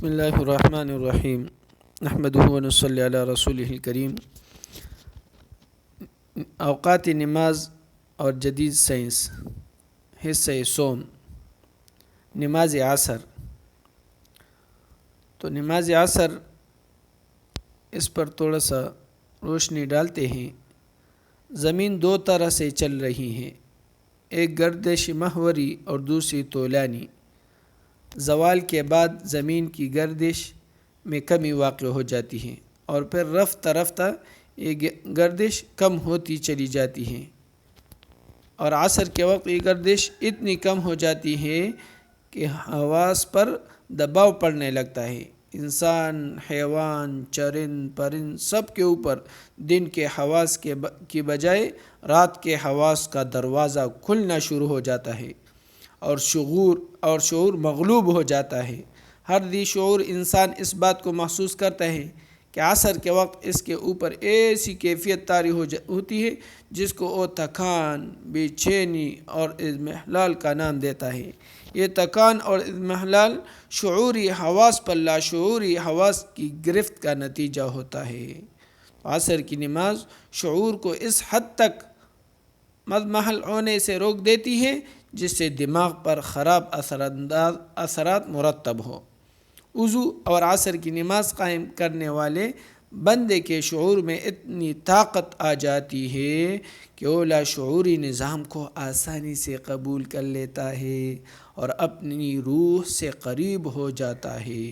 بسم اللہ الرحمن الرحیم نحمدہ و نصلی علی رسولہ الکریم۔ اوقات نماز اور جدید سائنس، حصہ سوم، نماز عصر۔ تو نماز عصر اس پر تھوڑا سا روشنی ڈالتے ہیں۔ زمین دو طرح سے چل رہی ہیں، ایک گردش محوری اور دوسری طولانی۔ زوال کے بعد زمین کی گردش میں کمی واقع ہو جاتی ہے اور پھر رفتہ رفتہ یہ گردش کم ہوتی چلی جاتی ہے، اور عصر کے وقت یہ گردش اتنی کم ہو جاتی ہے کہ حواس پر دباؤ پڑنے لگتا ہے۔ انسان، حیوان، چرند پرند سب کے اوپر دن کے حواس کی بجائے رات کے حواس کا دروازہ کھلنا شروع ہو جاتا ہے اور شعور مغلوب ہو جاتا ہے۔ ہر ذی شعور انسان اس بات کو محسوس کرتا ہے کہ عصر کے وقت اس کے اوپر ایسی کیفیت طاری ہوتی ہے جس کو وہ تھکان، بے چینی اور اضمحلال کا نام دیتا ہے۔ یہ تھکان اور اضمحلال شعوری حواس پر لاشعوری حواس کی گرفت کا نتیجہ ہوتا ہے۔ عصر کی نماز شعور کو اس حد تک مضمحل ہونے سے روک دیتی ہے جس سے دماغ پر خراب اثرات مرتب ہو۔ وضو اور عصر کی نماز قائم کرنے والے بندے کے شعور میں اتنی طاقت آ جاتی ہے کہ وہ لاشعوری نظام کو آسانی سے قبول کر لیتا ہے اور اپنی روح سے قریب ہو جاتا ہے۔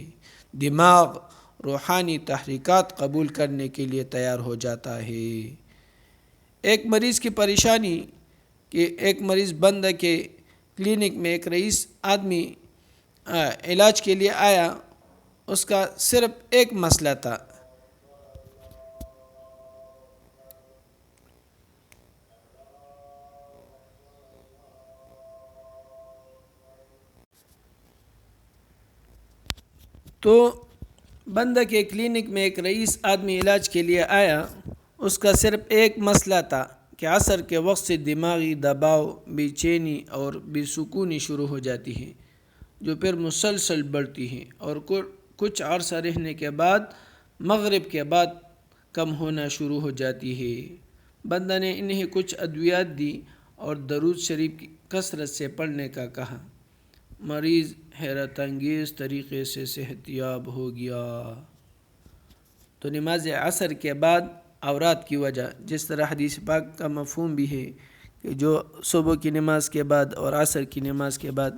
دماغ روحانی تحریکات قبول کرنے کے لیے تیار ہو جاتا ہے۔ ایک مریض کی پریشانی کہ ایک مریض بندہ کے کلینک میں ایک رئیس آدمی علاج کے لیے آیا، اس کا صرف ایک مسئلہ تھا، تو بندہ کے کلینک میں ایک رئیس آدمی علاج کے لیے آیا، اس کا صرف ایک مسئلہ تھا کہ عصر کے وقت سے دماغی دباؤ، بے چینی اور بے سکونی شروع ہو جاتی ہے جو پھر مسلسل بڑھتی ہے اور کچھ عرصہ رہنے کے بعد مغرب کے بعد کم ہونا شروع ہو جاتی ہے۔ بندہ نے انہیں کچھ ادویات دی اور درود شریف کی کثرت سے پڑھنے کا کہا۔ مریض حیرت انگیز طریقے سے صحت یاب ہو گیا۔ تو نماز عصر کے بعد عورات کی وجہ، جس طرح حدیث پاک کا مفہوم بھی ہے کہ جو صبح کی نماز کے بعد اور عصر کی نماز کے بعد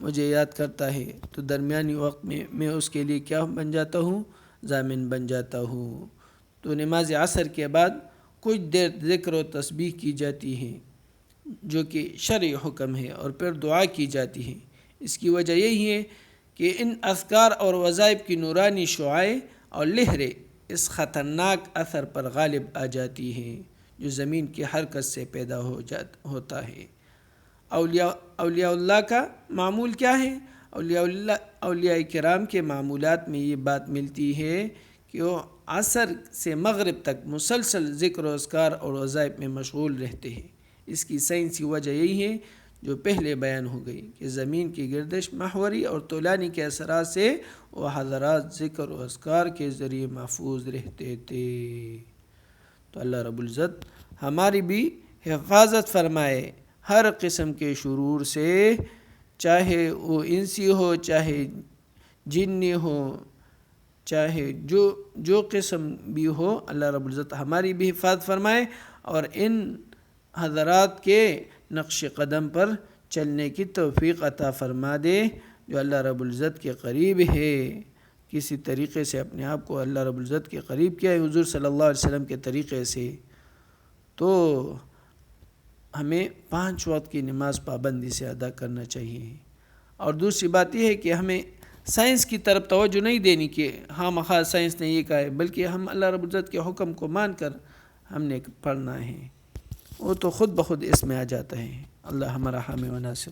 مجھے یاد کرتا ہے تو درمیانی وقت میں اس کے لیے کیا بن جاتا ہوں؟ ضامن بن جاتا ہوں۔ تو نماز عصر کے بعد کچھ دیر ذکر و تسبیح کی جاتی ہے جو کہ شرعی حکم ہے، اور پھر دعا کی جاتی ہے۔ اس کی وجہ یہی ہے کہ ان اذکار اور وظائف کی نورانی شعاعیں اور لہریں اس خطرناک اثر پر غالب آ جاتی ہیں جو زمین کی حرکت سے پیدا ہوتا ہے۔ اولیاء اللہ کا معمول کیا ہے؟ اولیاء کرام کے معمولات میں یہ بات ملتی ہے کہ وہ عصر سے مغرب تک مسلسل ذکر و اذکار اور وظائف میں مشغول رہتے ہیں۔ اس کی سائنسی وجہ یہی ہے جو پہلے بیان ہو گئی کہ زمین کی گردش محوری اور طولانی کے اثرات سے وہ حضرات ذکر و اذکار کے ذریعے محفوظ رہتے تھے۔ تو اللہ رب العزت ہماری بھی حفاظت فرمائے ہر قسم کے شرور سے، چاہے وہ انسی ہو، چاہے جنی ہو، چاہے جو قسم بھی ہو، اللہ رب العزت ہماری بھی حفاظت فرمائے اور ان حضرات کے نقش قدم پر چلنے کی توفیق عطا فرما دے جو اللہ رب العزت کے قریب ہے۔ کسی طریقے سے اپنے آپ کو اللہ رب العزت کے قریب کیا ہے حضور صلی اللہ علیہ وسلم کے طریقے سے، تو ہمیں 5 وقت کی نماز پابندی سے ادا کرنا چاہیے۔ اور دوسری بات یہ ہے کہ ہمیں سائنس کی طرف توجہ نہیں دینی کہ ہاں مخواہ سائنس نے یہ کہا ہے، بلکہ ہم اللہ رب العزت کے حکم کو مان کر ہم نے پڑھنا ہے، وہ تو خود بخود اس میں آ جاتا ہے۔ اللہ ہمارا حامی و ناصر۔